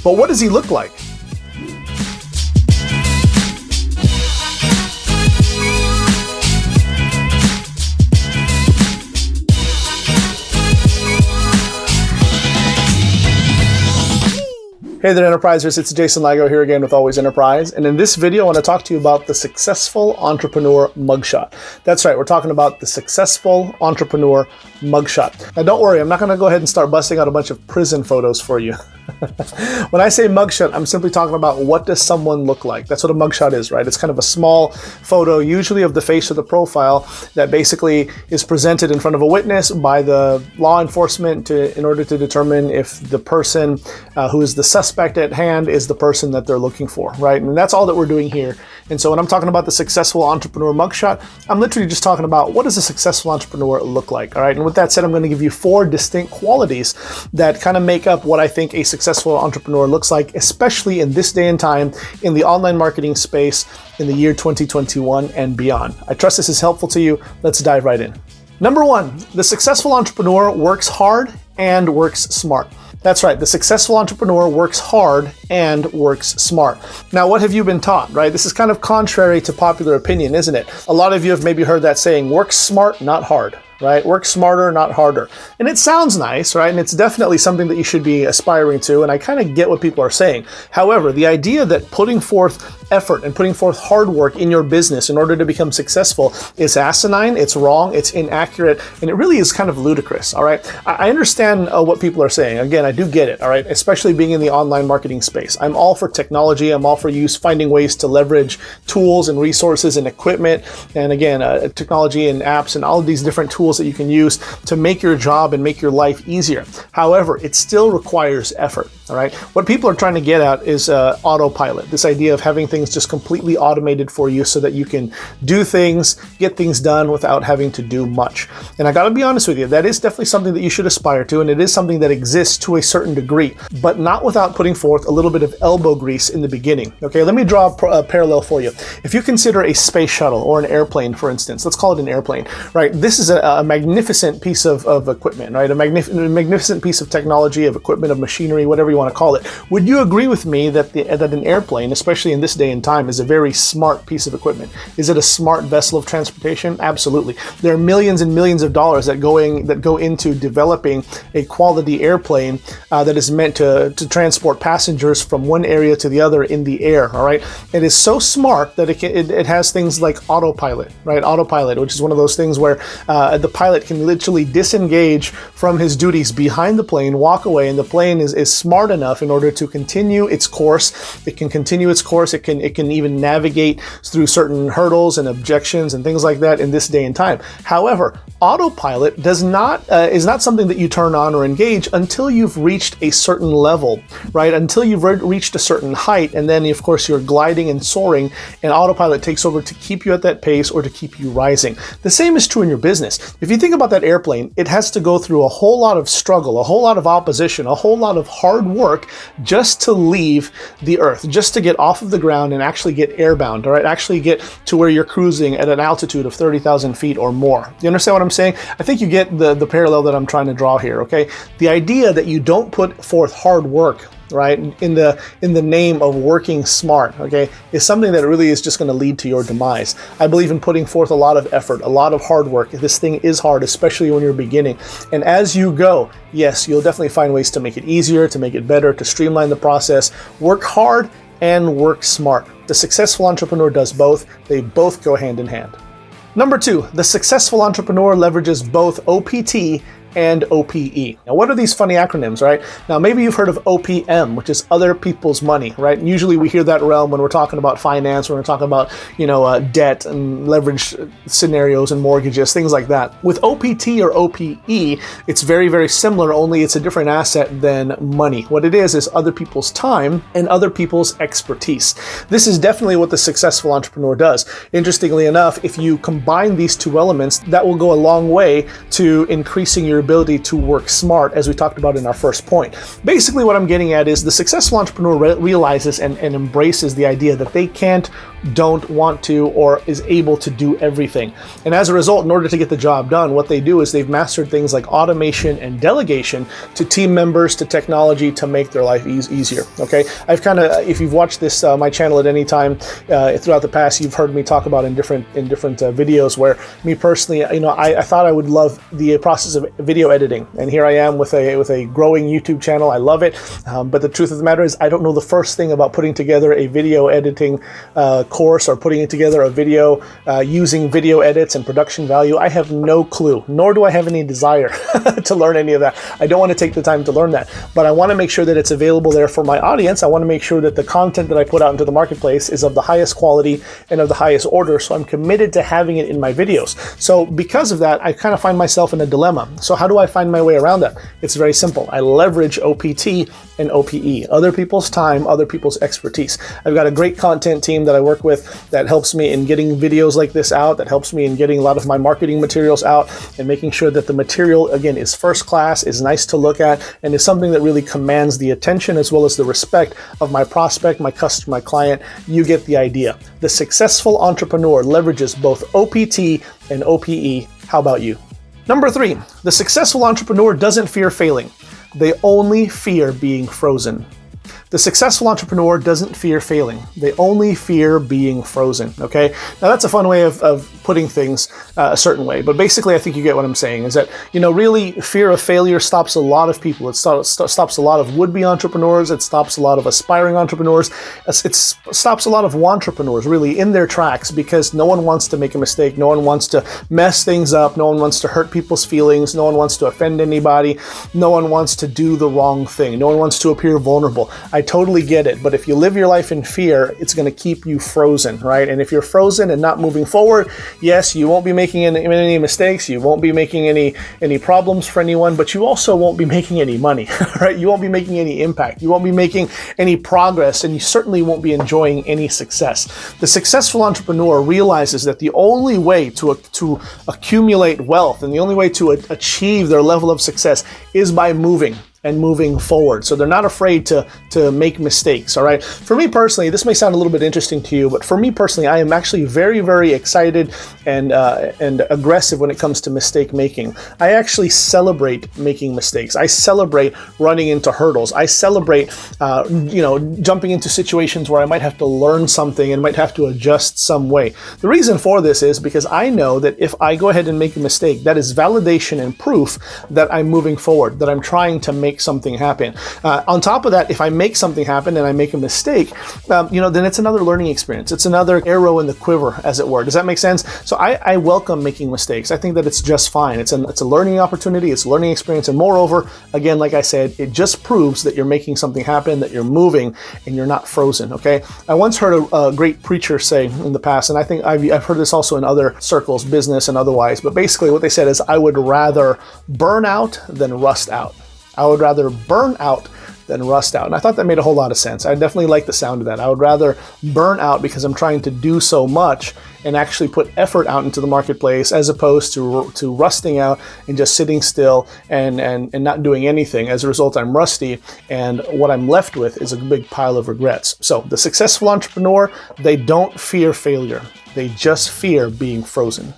But what does he look like? Hey there, Enterprisers, it's Jason Ligo here again with Always Enterprise, and in this video I want to talk to you about the Successful Entrepreneur Mugshot. That's right, we're talking about the Successful Entrepreneur Mugshot. Now don't worry, I'm not going to go ahead and start busting out a bunch of prison photos for you. When I say mugshot, I'm simply talking about what does someone look like. That's what a mugshot is, right? It's kind of a small photo, usually of the face or the profile, that basically is presented in front of a witness by the law enforcement in order to determine if the person who is the suspect at hand is the person that they're looking for, right? And that's all that we're doing here. And so when I'm talking about the Successful Entrepreneur Mugshot, I'm literally just talking about what does a successful entrepreneur look like, all right? And with that said, I'm going to give you 4 distinct qualities that kind of make up what I think a successful entrepreneur looks like, especially in this day and time in the online marketing space in the year 2021 and beyond. I trust this is helpful to you. Let's dive right in. Number 1, the successful entrepreneur works hard and works smart. That's right, the successful entrepreneur works hard and works smart. Now, what have you been taught, right? This is kind of contrary to popular opinion, isn't it? A lot of you have maybe heard that saying, work smart, not hard. Right? Work smarter, not harder. And it sounds nice, right? And it's definitely something that you should be aspiring to, and I kind of get what people are saying. However, the idea that putting forth effort and putting forth hard work in your business in order to become successful is asinine, it's wrong, it's inaccurate, and it really is kind of ludicrous, all right? I understand what people are saying. Again, I do get it, all right? Especially being in the online marketing space. I'm all for technology. I'm all for finding ways to leverage tools and resources and equipment, and again, technology and apps and all of these different tools that you can use to make your job and make your life easier. However, it still requires effort, all right? What people are trying to get at is autopilot, this idea of having things just completely automated for you so that you can do things, get things done without having to do much. And I gotta be honest with you, that is definitely something that you should aspire to, and it is something that exists to a certain degree, but not without putting forth a little bit of elbow grease in the beginning. Okay, let me draw a parallel for you. If you consider a space shuttle or an airplane, for instance, let's call it an airplane, right? This is a magnificent piece of equipment, right? A magnificent piece of technology, of equipment, of machinery, whatever you want to call it. Would you agree with me that an airplane, especially in this day and time, is a very smart piece of equipment? Is it a smart vessel of transportation? Absolutely. There are millions and millions of dollars that go into developing a quality airplane that is meant to transport passengers from one area to the other in the air, all right? It is so smart that it has things like autopilot, right? Autopilot, which is one of those things where the pilot can literally disengage from his duties behind the plane, walk away, and the plane is smart enough in order to continue its course. It can continue its course. It can even navigate through certain hurdles and objections and things like that in this day and time. However, autopilot is not something that you turn on or engage until you've reached a certain level, right? Until you've reached a certain height, and then of course you're gliding and soaring, and autopilot takes over to keep you at that pace or to keep you rising. The same is true in your business. If you think about that airplane, it has to go through a whole lot of struggle, a whole lot of opposition, a whole lot of hard work just to leave the earth, just to get off of the ground and actually get airbound, all right? Actually get to where you're cruising at an altitude of 30,000 feet or more. You understand what I'm saying? I think you get the parallel that I'm trying to draw here, okay? The idea that you don't put forth hard work, right, in the name of working smart, okay, is something that really is just going to lead to your demise. I believe in putting forth a lot of effort, a lot of hard work. This thing is hard, especially when you're beginning. And as you go, yes, you'll definitely find ways to make it easier, to make it better, to streamline the process. Work hard and work smart. The successful entrepreneur does both. They both go hand in hand. Number 2, the successful entrepreneur leverages both OPT and OPE. Now, what are these funny acronyms, right? Now, maybe you've heard of OPM, which is other people's money, right? And usually we hear that realm when we're talking about finance, when we're talking about, debt and leverage scenarios and mortgages, things like that. With OPT or OPE, it's very, very similar, only it's a different asset than money. What it is other people's time and other people's expertise. This is definitely what the successful entrepreneur does. Interestingly enough, if you combine these two elements, that will go a long way to increasing your ability to work smart, as we talked about in our first point. Basically, what I'm getting at is the successful entrepreneur realizes and embraces the idea that they can't don't want to or is able to do everything. And as a result, in order to get the job done, what they do is they've mastered things like automation and delegation to team members, to technology, to make their life easier. Okay, I've kind of, if you've watched this my channel at any time throughout the past, you've heard me talk about in different videos where me personally, you know, I thought I would love the process of video editing, and here I am with a growing YouTube channel. I love it, but the truth of the matter is I don't know the first thing about putting together a video editing course or putting together a video using video edits and production value. I have no clue, nor do I have any desire to learn any of that. I don't want to take the time to learn that, but I want to make sure that it's available there for my audience. I want to make sure that the content that I put out into the marketplace is of the highest quality and of the highest order, so I'm committed to having it in my videos. So because of that, I kind of find myself in a dilemma. So how do I find my way around that? It's very simple. I leverage OPT and OPE, other people's time, other people's expertise. I've got a great content team that I work with that helps me in getting videos like this out, that helps me in getting a lot of my marketing materials out, and making sure that the material, again, is first class, is nice to look at, and is something that really commands the attention as well as the respect of my prospect, my customer, my client. You get the idea. The successful entrepreneur leverages both OPT and OPE. How about you? Number 3, the successful entrepreneur doesn't fear failing. They only fear being frozen. The successful entrepreneur doesn't fear failing. They only fear being frozen, okay? Now that's a fun way of putting things a certain way, but basically I think you get what I'm saying, is that, you know, really fear of failure stops a lot of people. It stops a lot of would-be entrepreneurs. It stops a lot of aspiring entrepreneurs. It stops a lot of wantrepreneurs really in their tracks, because no one wants to make a mistake. No one wants to mess things up. No one wants to hurt people's feelings. No one wants to offend anybody. No one wants to do the wrong thing. No one wants to appear vulnerable. I totally get it, but if you live your life in fear, it's going to keep you frozen, right? And if you're frozen and not moving forward, yes, you won't be making any mistakes, you won't be making any problems for anyone, but you also won't be making any money, right? You won't be making any impact, you won't be making any progress, and you certainly won't be enjoying any success. The successful entrepreneur realizes that the only way to accumulate wealth and the only way to achieve their level of success is by moving and moving forward. So they're not afraid to make mistakes, all right? For me personally, this may sound a little bit interesting to you, but for me personally, I am actually very, very excited and aggressive when it comes to mistake making. I actually celebrate making mistakes. I celebrate running into hurdles. I celebrate, jumping into situations where I might have to learn something and might have to adjust some way. The reason for this is because I know that if I go ahead and make a mistake, that is validation and proof that I'm moving forward, that I'm trying to make something happen. On top of that, if I make something happen and I make a mistake, then it's another learning experience. It's another arrow in the quiver, as it were. Does that make sense? So I welcome making mistakes. I think that it's just fine. It's a learning opportunity. It's a learning experience. And moreover, again, like I said, it just proves that you're making something happen, that you're moving, and you're not frozen, okay? I once heard a great preacher say in the past, and I think I've heard this also in other circles, business and otherwise, but basically what they said is, I would rather burn out than rust out. I would rather burn out than rust out. And I thought that made a whole lot of sense. I definitely like the sound of that. I would rather burn out because I'm trying to do so much and actually put effort out into the marketplace, as opposed to rusting out and just sitting still and not doing anything. As a result, I'm rusty, and what I'm left with is a big pile of regrets. So the successful entrepreneur, they don't fear failure. They just fear being frozen.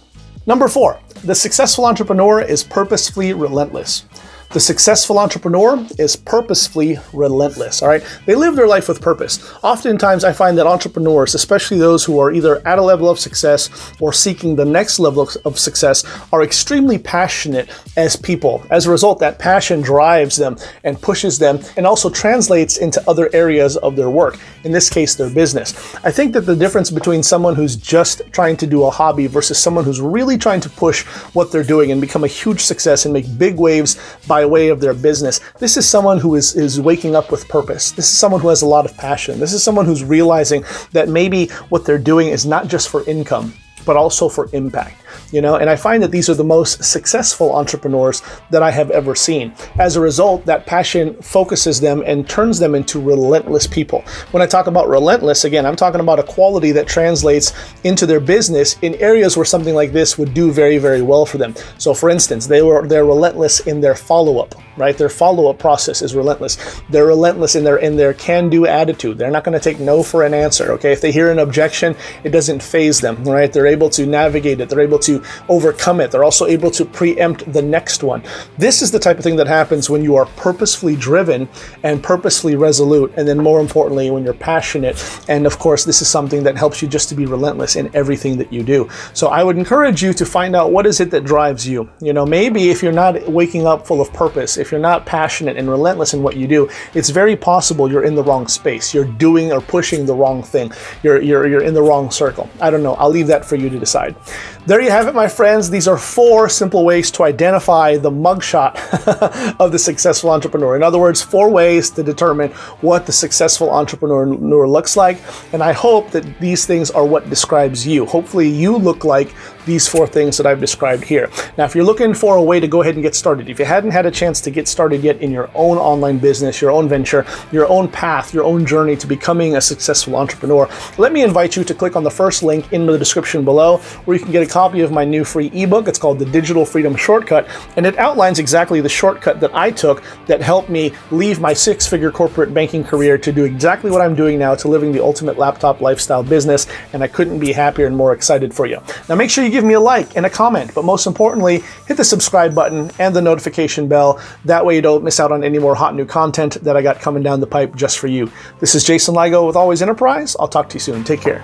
Number 4, the successful entrepreneur is purposefully relentless. The successful entrepreneur is purposefully relentless, all right? They live their life with purpose. Oftentimes, I find that entrepreneurs, especially those who are either at a level of success or seeking the next level of success, are extremely passionate as people. As a result, that passion drives them and pushes them and also translates into other areas of their work, in this case, their business. I think that the difference between someone who's just trying to do a hobby versus someone who's really trying to push what they're doing and become a huge success and make big waves by way of their business. This is someone who is waking up with purpose. This is someone who has a lot of passion. This is someone who's realizing that maybe what they're doing is not just for income, but also for impact. And I find that these are the most successful entrepreneurs that I have ever seen. As a result, that passion focuses them and turns them into relentless people. When I talk about relentless, again, I'm talking about a quality that translates into their business in areas where something like this would do very, very well for them. So for instance, they're relentless in their follow-up, right? Their follow-up process is relentless. They're relentless in their can-do attitude. They're not going to take no for an answer, okay? If they hear an objection, it doesn't faze them, right? They're able to navigate it. They're able to overcome it. They're also able to preempt the next one. This is the type of thing that happens when you are purposefully driven and purposefully resolute, and then more importantly, when you're passionate. And of course, this is something that helps you just to be relentless in everything that you do. So I would encourage you to find out what is it that drives you. Maybe if you're not waking up full of purpose, if you're not passionate and relentless in what you do, it's very possible you're in the wrong space. You're doing or pushing the wrong thing. You're in the wrong circle. I don't know. I'll leave that for you to decide. There you have it, my friends. These are 4 simple ways to identify the mugshot of the successful entrepreneur. In other words, 4 ways to determine what the successful entrepreneur looks like. And I hope that these things are what describes you. Hopefully you look like these 4 things that I've described here. Now, if you're looking for a way to go ahead and get started, if you hadn't had a chance to get started yet in your own online business, your own venture, your own path, your own journey to becoming a successful entrepreneur, let me invite you to click on the first link in the description below, where you can get a copy of my new free ebook. It's called The Digital Freedom Shortcut, and it outlines exactly the shortcut that I took that helped me leave my 6-figure corporate banking career to do exactly what I'm doing now, to living the ultimate laptop lifestyle business, and I couldn't be happier and more excited for you. Now, make sure you give me a like and a comment, but most importantly, hit the subscribe button and the notification bell. That way you don't miss out on any more hot new content that I got coming down the pipe just for you. This is Jason Ligo with Always Enterprise. I'll talk to you soon. Take care.